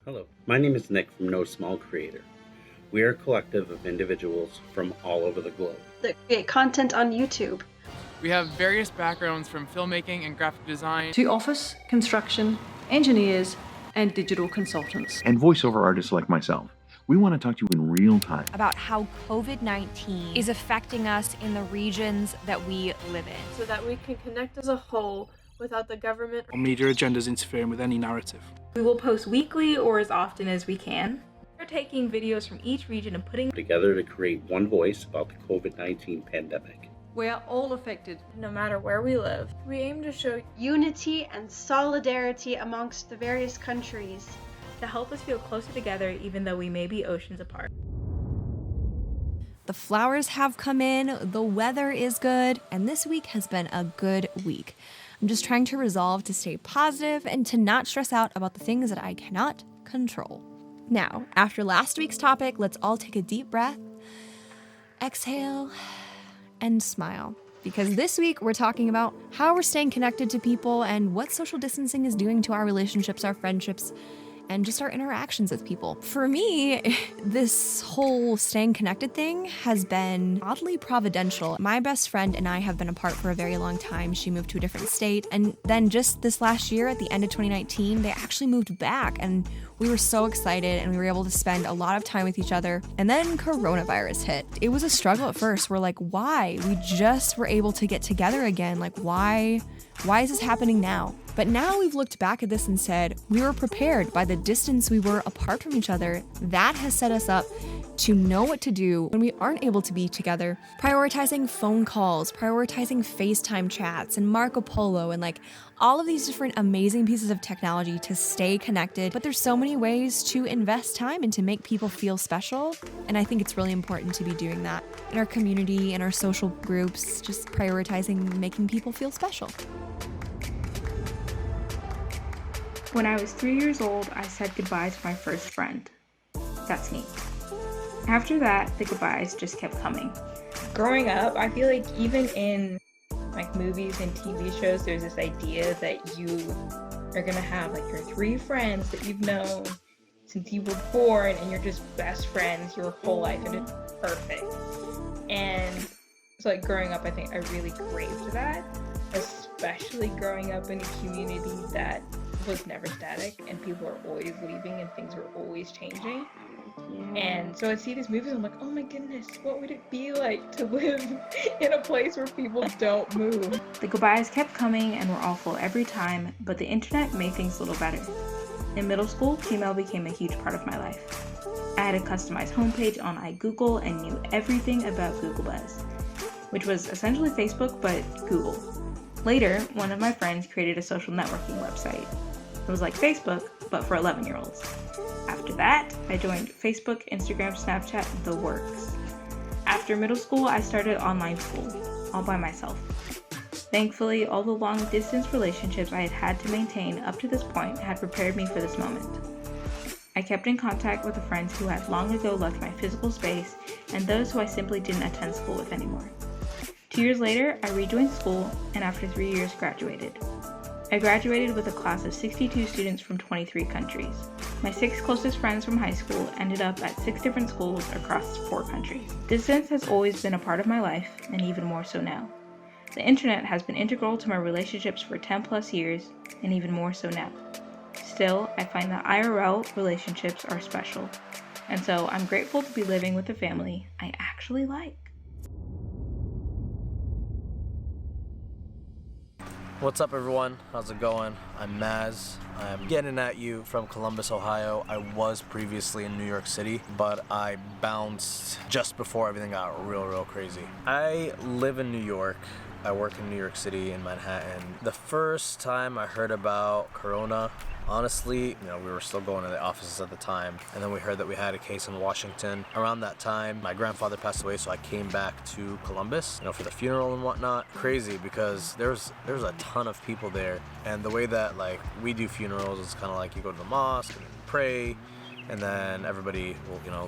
Hello, my name is Nick from No Small Creator. We are a collective of individuals from all over the globe. That create content on YouTube. We have various backgrounds from filmmaking and graphic design to office, construction, engineers, and digital consultants. And voiceover artists like myself. We want to talk to you in real time about how COVID-19 is affecting us in the regions that we live in. So that we can connect as a whole without the government or media agendas interfering with any narrative. We will post weekly or as often as we can. We're taking videos from each region and putting together to create one voice about the COVID-19 pandemic. We are all affected, no matter where we live. We aim to show unity and solidarity amongst the various countries to help us feel closer together even though we may be oceans apart. The flowers have come in, the weather is good, and this week has been a good week. I'm just trying to resolve to stay positive and to not stress out about the things that I cannot control. Now, after last week's topic, let's all take a deep breath, exhale, and smile. Because this week we're talking about how we're staying connected to people and what social distancing is doing to our relationships, our friendships, and just our interactions with people. For me, this whole staying connected thing has been oddly providential. My best friend and I have been apart for a very long time. She moved to a different state, and then just this last year, at the end of 2019, they actually moved back, and we were so excited, and we were able to spend a lot of time with each other. And then coronavirus hit. It was a struggle at first. We're like, why? We just were able to get together again. Like, why is this happening now? But now we've looked back at this and said, we were prepared by the distance we were apart from each other. That has set us up to know what to do when we aren't able to be together. Prioritizing phone calls, prioritizing FaceTime chats and Marco Polo and like all of these different amazing pieces of technology to stay connected. But there's so many ways to invest time and to make people feel special. And I think it's really important to be doing that in our community, in our social groups, just prioritizing making people feel special. When I was 3 years old, I said goodbye to my first friend. That's me. After that, the goodbyes just kept coming. Growing up, I feel like even in like movies and TV shows, there's this idea that you are gonna have like your 3 friends that you've known since you were born and you're just best friends your whole life and it's perfect. And so like growing up, I think I really craved that, especially growing up in a community that was never static and people are always leaving and things were always changing. And so I see these movies and I'm like, oh my goodness, what would it be like to live in a place where people don't move? The goodbyes kept coming and were awful every time, but the internet made things a little better. In middle school, Gmail became a huge part of my life. I had a customized homepage on iGoogle and knew everything about Google Buzz, which was essentially Facebook but Google. Later, one of my friends created a social networking website. It was like Facebook, but for 11-year-olds. After that, I joined Facebook, Instagram, Snapchat, the works. After middle school, I started online school, all by myself. Thankfully, all the long-distance relationships I had had to maintain up to this point had prepared me for this moment. I kept in contact with the friends who had long ago left my physical space and those who I simply didn't attend school with anymore. 2 years later, I rejoined school and after 3 years graduated. I graduated with a class of 62 students from 23 countries. My 6 closest friends from high school ended up at 6 different schools across 4 countries. Distance has always been a part of my life, and even more so now. The internet has been integral to my relationships for 10 plus years, and even more so now. Still, I find that IRL relationships are special, and so I'm grateful to be living with a family I actually like. What's up everyone? How's it going? I'm Maz. I'm getting at you from Columbus, Ohio. I was previously in New York City, but I bounced just before everything got real crazy. I live in New York. I work in New York City in Manhattan. The first time I heard about Corona, honestly, we were still going to the offices at the time, and then we heard that we had a case in Washington. Around that time, my grandfather passed away, so I came back to Columbus, for the funeral and whatnot. Crazy, because there's a ton of people there, and the way that we do funerals is kind of like you go to the mosque and pray, and then everybody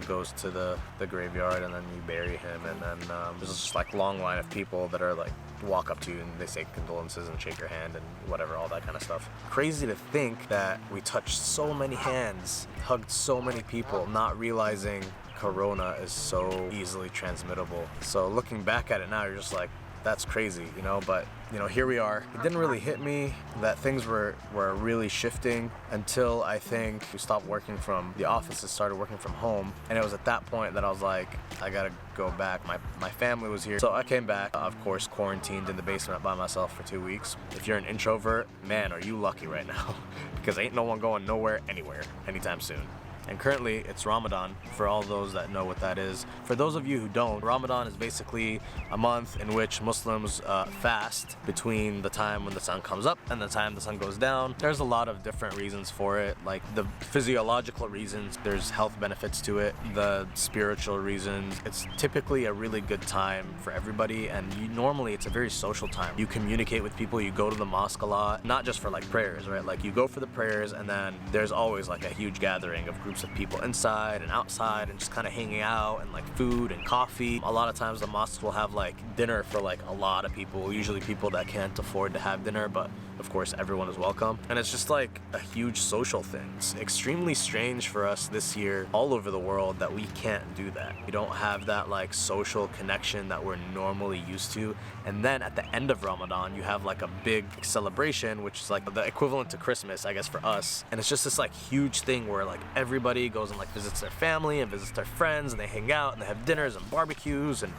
goes to the graveyard, and then you bury him, and then there's just like long line of people that are like walk up to you and they say condolences and shake your hand and whatever, all that kind of stuff. Crazy to think that we touched so many hands, hugged so many people, not realizing Corona is so easily transmittable. So looking back at it now, you're just like, that's crazy, but here we are. It didn't really hit me that things were really shifting until I think we stopped working from the office and started working from home. And it was at that point that I was like, I gotta go back. My family was here. So I came back, of course, quarantined in the basement by myself for 2 weeks. If you're an introvert, man, are you lucky right now, because ain't no one going nowhere, anywhere, anytime soon. And currently, it's Ramadan, for all those that know what that is. For those of you who don't, Ramadan is basically a month in which Muslims fast between the time when the sun comes up and the time the sun goes down. There's a lot of different reasons for it, like the physiological reasons, there's health benefits to it, the spiritual reasons. It's typically a really good time for everybody, and normally it's a very social time. You communicate with people, you go to the mosque a lot, not just for like prayers, right? Like you go for the prayers, and then there's always like a huge gathering of groups of people inside and outside and just kind of hanging out, and like food and coffee. A lot of times the mosques will have like dinner for like a lot of people, usually people that can't afford to have dinner, but of course everyone is welcome. And it's just like a huge social thing. It's extremely strange for us this year all over the world that we can't do that. We don't have that like social connection that we're normally used to. And then at the end of Ramadan, you have like a big celebration, which is like the equivalent to Christmas, I guess, for us. And it's just this like huge thing where like everybody goes and like visits their family and visits their friends, and they hang out and they have dinners and barbecues and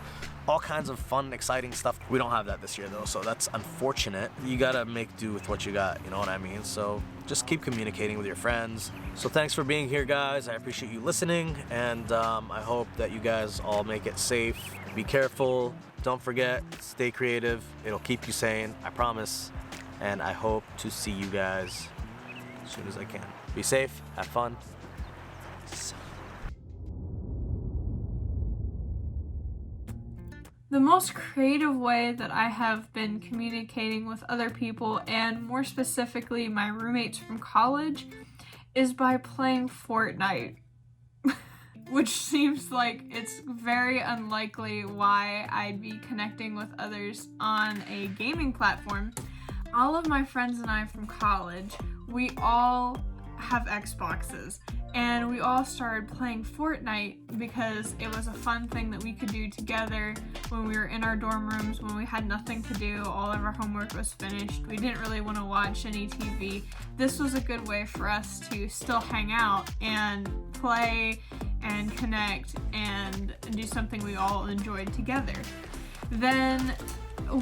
all kinds of fun, exciting stuff. We don't have that this year though, so that's unfortunate. You gotta make do with what you got, you know what I mean? So just keep communicating with your friends. So thanks for being here, guys. I appreciate you listening, and I hope that you guys all make it safe. Be careful. Don't forget, stay creative. It'll keep you sane, I promise. And I hope to see you guys as soon as I can. Be safe, have fun. The most creative way that I have been communicating with other people, and more specifically my roommates from college, is by playing Fortnite. Which seems like it's very unlikely why I'd be connecting with others on a gaming platform. All of my friends and I from college, we all have Xboxes, and we all started playing Fortnite because it was a fun thing that we could do together when we were in our dorm rooms, when we had nothing to do, all of our homework was finished, we didn't really want to watch any TV. This was a good way for us to still hang out and play and connect and do something we all enjoyed together. Then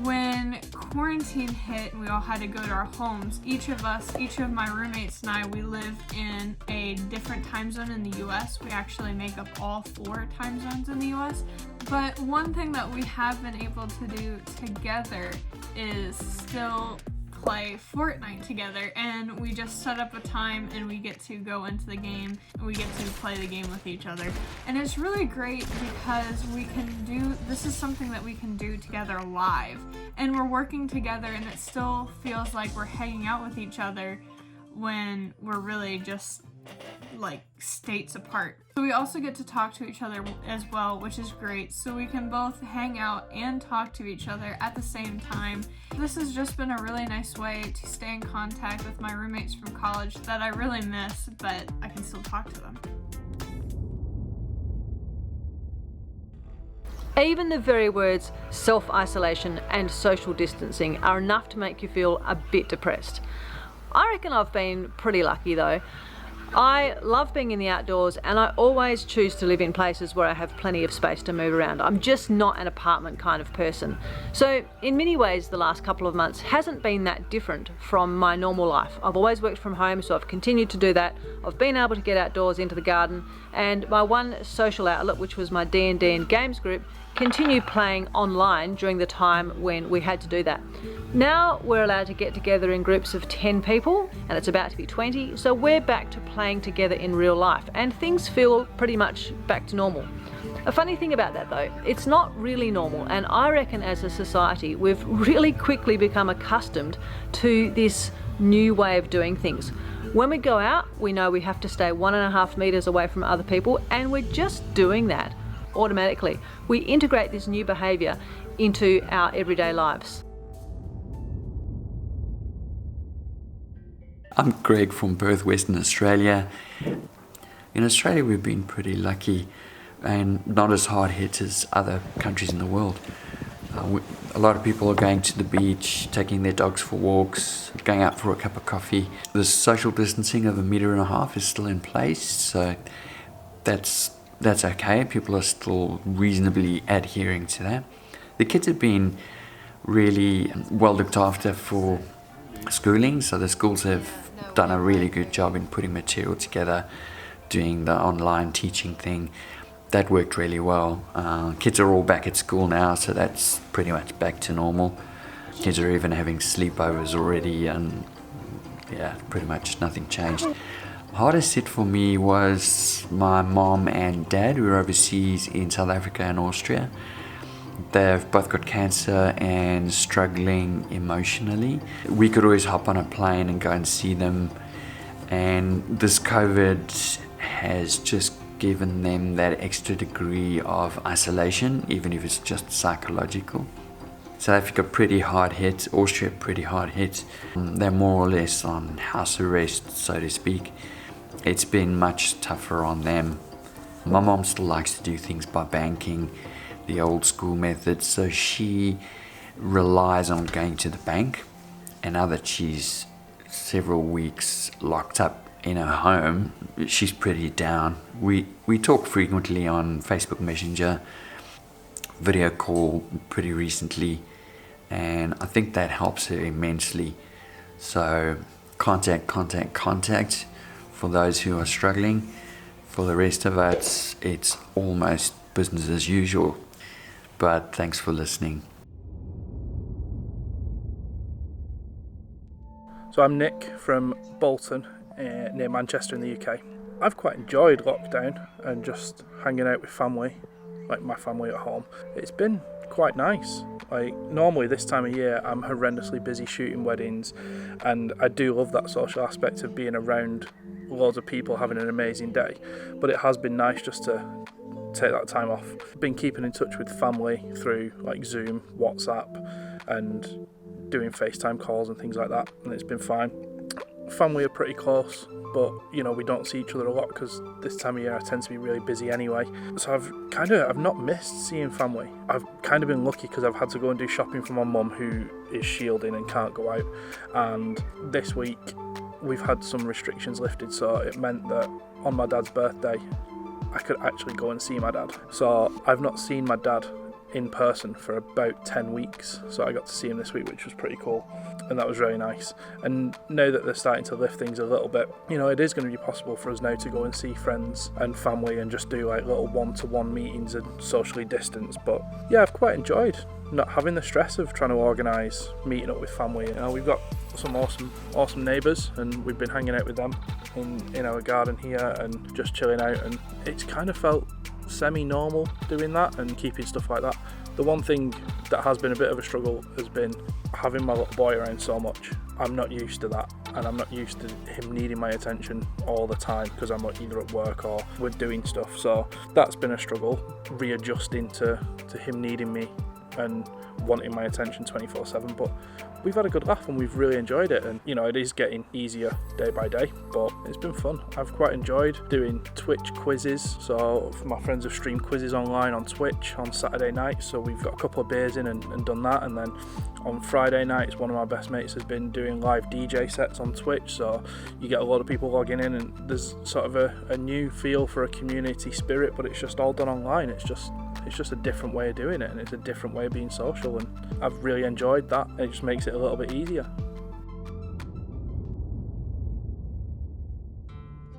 when quarantine hit and we all had to go to our homes, each of my roommates and I, we live in a different time zone in the US. We actually make up all 4 time zones in the US. But one thing that we have been able to do together is still play Fortnite together, and we just set up a time and we get to go into the game and we get to play the game with each other. And it's really great because this is something that we can do together live, and we're working together, and it still feels like we're hanging out with each other when we're really just like states apart. So we also get to talk to each other as well, which is great. So we can both hang out and talk to each other at the same time. This has just been a really nice way to stay in contact with my roommates from college that I really miss, but I can still talk to them. Even the very words self-isolation and social distancing are enough to make you feel a bit depressed. I reckon I've been pretty lucky though. I love being in the outdoors, and I always choose to live in places where I have plenty of space to move around. I'm just not an apartment kind of person. So in many ways the last couple of months hasn't been that different from my normal life. I've always worked from home, so I've continued to do that. I've been able to get outdoors into the garden, and my one social outlet, which was my D&D and games group, continued playing online during the time when we had to do that. Now we're allowed to get together in groups of 10 people, and it's about to be 20, so we're back to playing together in real life, and things feel pretty much back to normal. A funny thing about that though, it's not really normal, and I reckon as a society we've really quickly become accustomed to this new way of doing things. When we go out, we know we have to stay 1.5 meters away from other people, and we're just doing that automatically. We integrate this new behavior into our everyday lives. I'm Greg from Perth, Western Australia. In Australia, we've been pretty lucky and not as hard hit as other countries in the world. A lot of people are going to the beach, taking their dogs for walks, going out for a cup of coffee. The social distancing of 1.5 meters is still in place, so that's okay. People are still reasonably adhering to that. The kids have been really well looked after for schooling, so the schools have done a really good job in putting material together, doing the online teaching thing. That worked really well. Kids are all back at school now, so that's pretty much back to normal. Kids are even having sleepovers already, and yeah, pretty much nothing changed. Hardest hit for me was my mom and dad, who were overseas in South Africa and Austria. They've both got cancer and struggling emotionally. We could always hop on a plane and go and see them, and this COVID has just given them that extra degree of isolation, even if it's just psychological. South Africa pretty hard hit, Austria pretty hard hit. They're more or less on house arrest, so to speak. It's been much tougher on them. My mom still likes to do things by banking, the old school method, so she relies on going to the bank. And now that she's several weeks locked up in her home, she's pretty down. We talk frequently on Facebook Messenger, video call pretty recently, and I think that helps her immensely. So contact for those who are struggling. For the rest of us, it's almost business as usual. But thanks for listening. So I'm Nick from Bolton, near Manchester in the UK. I've quite enjoyed lockdown and just hanging out with family, like my family at home. It's been quite nice. Like, normally this time of year I'm horrendously busy shooting weddings, and I do love that social aspect of being around loads of people having an amazing day, but it has been nice just to take that time off. Been keeping in touch with family through like Zoom, WhatsApp, and doing FaceTime calls and things like that, and it's been fine. Family are pretty close, but you know, we don't see each other a lot because this time of year I tend to be really busy anyway. So I've not missed seeing family. I've kind of been lucky because I've had to go and do shopping for my mum, who is shielding and can't go out, and this week we've had some restrictions lifted, so it meant that on my dad's birthday I could actually go and see my dad. So I've not seen my dad in person for about 10 weeks, so I got to see him this week, which was pretty cool, and that was really nice. And now that they're starting to lift things a little bit, you know, it is going to be possible for us now to go and see friends and family and just do like little one-to-one meetings and socially distance. But yeah, I've quite enjoyed not having the stress of trying to organise meeting up with family. You know, we've got some awesome neighbours, and we've been hanging out with them in our garden here and just chilling out, and it's kind of felt semi-normal doing that and keeping stuff like that. The one thing that has been a bit of a struggle has been having my little boy around so much. I'm not used to that, and I'm not used to him needing my attention all the time because I'm either at work or we're doing stuff. So that's been a struggle, readjusting to him needing me and wanting my attention 24/7, but we've had a good laugh and we've really enjoyed it, and you know, it is getting easier day by day, but it's been fun. I've quite enjoyed doing Twitch quizzes, so my friends have streamed quizzes online on Twitch on Saturday night, so we've got a couple of beers in and done that, and then on Friday nights one of my best mates has been doing live DJ sets on Twitch, so you get a lot of people logging in, and there's sort of a new feel for a community spirit, but it's just all done online. It's just a different way of doing it, and it's a different way of being social, and I've really enjoyed that. It just makes it a little bit easier.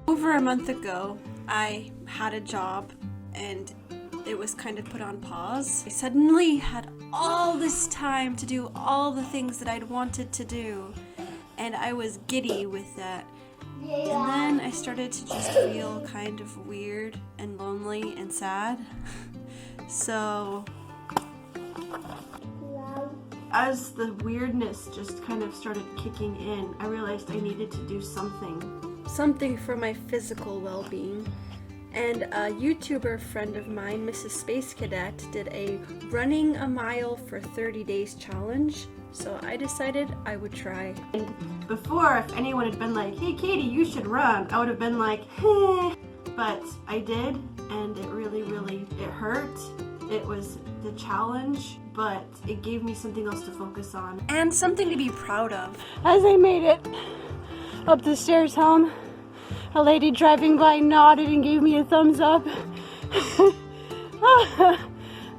Over a month ago, I had a job and it was kind of put on pause. I suddenly had all this time to do all the things that I'd wanted to do, and I was giddy with that. And then I started to just feel kind of weird and lonely and sad. So As the weirdness just kind of started kicking in, I realized I needed to do something. Something for my physical well-being. And a YouTuber friend of mine, Mrs. Space Cadet, did a running a mile for 30 days challenge. So I decided I would try. And before, if anyone had been like, hey Katie, you should run, I would have been like, heh. But I did, and it really, it hurt. It was the challenge, but it gave me something else to focus on. And something to be proud of. As I made it up the stairs home, a lady driving by nodded and gave me a thumbs up. Oh,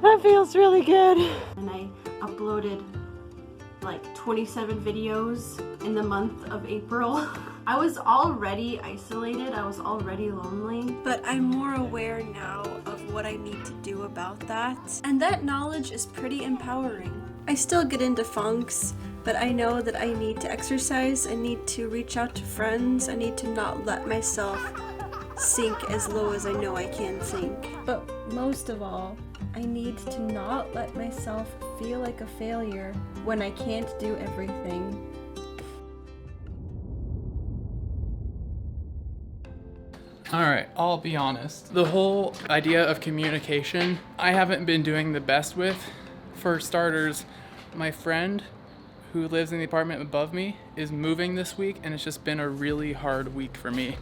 that feels really good. And I uploaded like 27 videos in the month of April. I was already isolated, I was already lonely. But I'm more aware now of what I need to do about that. And that knowledge is pretty empowering. I still get into funks, but I know that I need to exercise, I need to reach out to friends, I need to not let myself sink as low as I know I can sink. But most of all, I need to not let myself feel like a failure when I can't do everything. Alright, I'll be honest. The whole idea of communication, I haven't been doing the best with. For starters, my friend who lives in the apartment above me is moving this week, and it's just been a really hard week for me.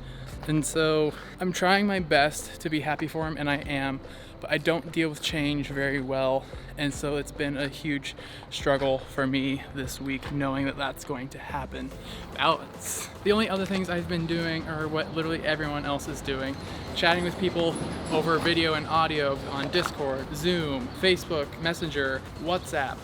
And so I'm trying my best to be happy for him, and I am, but I don't deal with change very well. And so it's been a huge struggle for me this week, knowing that that's going to happen. Balance. The only other things I've been doing are what literally everyone else is doing. Chatting with people over video and audio on Discord, Zoom, Facebook, Messenger, WhatsApp.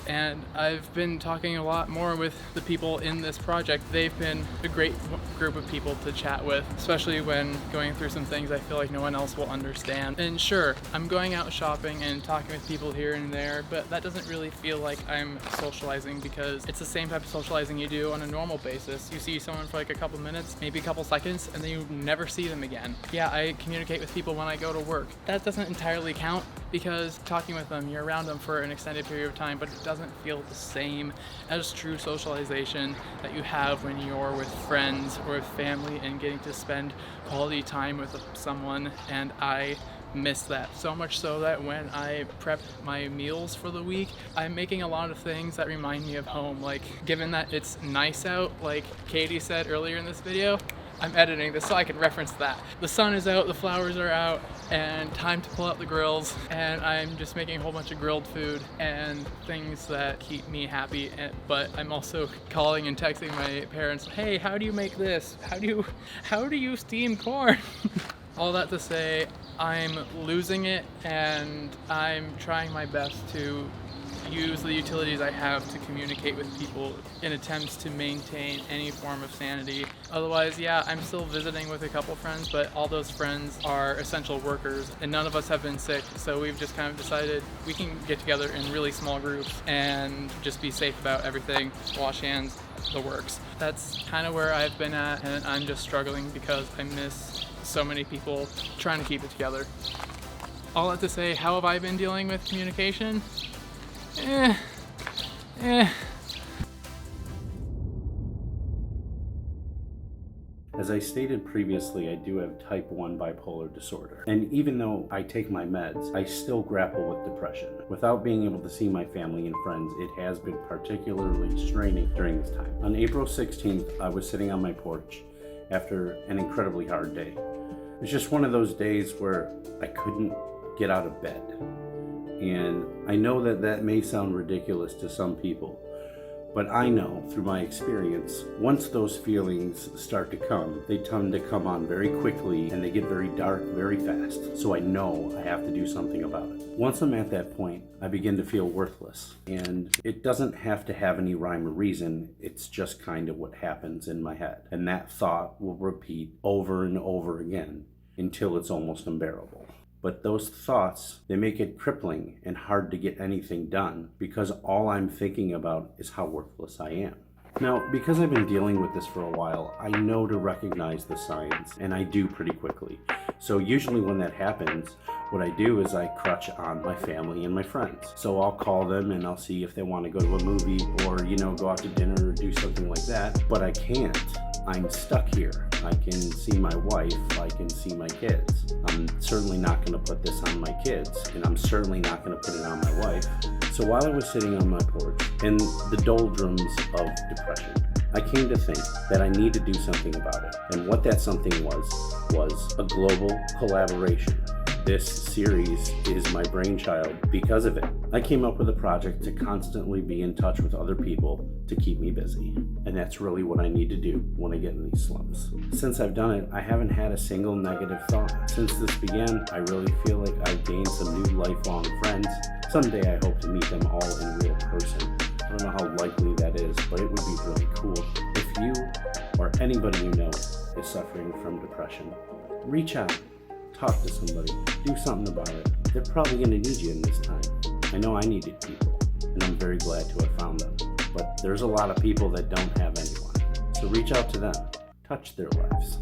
And I've been talking a lot more with the people in this project. They've been a great group of people to chat with, especially when going through some things I feel like no one else will understand. And sure, I'm going out shopping and talking with people here and there, but that doesn't really feel like I'm socializing, because it's the same type of socializing you do on a normal basis. You see someone for like a couple minutes, maybe a couple seconds, and then you never see them again. Yeah, I communicate with people when I go to work. That doesn't entirely count, because talking with them, you're around them for an extended period of time, but it doesn't feel the same as true socialization that you have when you're with friends or with family and getting to spend quality time with someone. And I miss that so much so that when I prep my meals for the week, I'm making a lot of things that remind me of home. Like, given that it's nice out, like Katie said earlier in this video, I'm editing this so I can reference that. The sun is out, the flowers are out, and time to pull out the grills, and I'm just making a whole bunch of grilled food and things that keep me happy. But I'm also calling and texting my parents, hey, how do you make this? How do you steam corn? All that to say, I'm losing it, and I'm trying my best to use the utilities I have to communicate with people in attempts to maintain any form of sanity. Otherwise, yeah, I'm still visiting with a couple friends, but all those friends are essential workers, and none of us have been sick, so we've just kind of decided we can get together in really small groups and just be safe about everything, wash hands, the works. That's kind of where I've been at, and I'm just struggling because I miss so many people trying to keep it together. All that to say, how have I been dealing with communication? As I stated previously, I do have type 1 bipolar disorder. And even though I take my meds, I still grapple with depression. Without being able to see my family and friends, it has been particularly straining during this time. On April 16th, I was sitting on my porch after an incredibly hard day. It was just one of those days where I couldn't get out of bed. And I know that that may sound ridiculous to some people, but I know through my experience, once those feelings start to come, they tend to come on very quickly and they get very dark very fast. So I know I have to do something about it. Once I'm at that point, I begin to feel worthless. And it doesn't have to have any rhyme or reason. It's just kind of what happens in my head. And that thought will repeat over and over again until it's almost unbearable. But those thoughts, they make it crippling and hard to get anything done because all I'm thinking about is how worthless I am. Now, because I've been dealing with this for a while, I know to recognize the signs, and I do pretty quickly. So usually when that happens, What I do is I crutch on my family and my friends. So I'll call them and I'll see if they want to go to a movie or, go out to dinner or do something like that. But I can't. I'm stuck here. I can see my wife, I can see my kids. I'm certainly not going to put this on my kids, and I'm certainly not going to put it on my wife. So while I was sitting on my porch in the doldrums of depression, I came to think that I need to do something about it. And what that something was a global collaboration. This series is my brainchild because of it. I came up with a project to constantly be in touch with other people to keep me busy. And that's really what I need to do when I get in these slumps. Since I've done it, I haven't had a single negative thought. Since this began, I really feel like I've gained some new lifelong friends. Someday I hope to meet them all in real person. I don't know how likely that is, but it would be really cool. If you or anybody you know is suffering from depression, reach out. Talk to somebody, do something about it. They're probably going to need you in this time. I know I needed people, and I'm very glad to have found them. But there's a lot of people that don't have anyone. So reach out to them, touch their lives.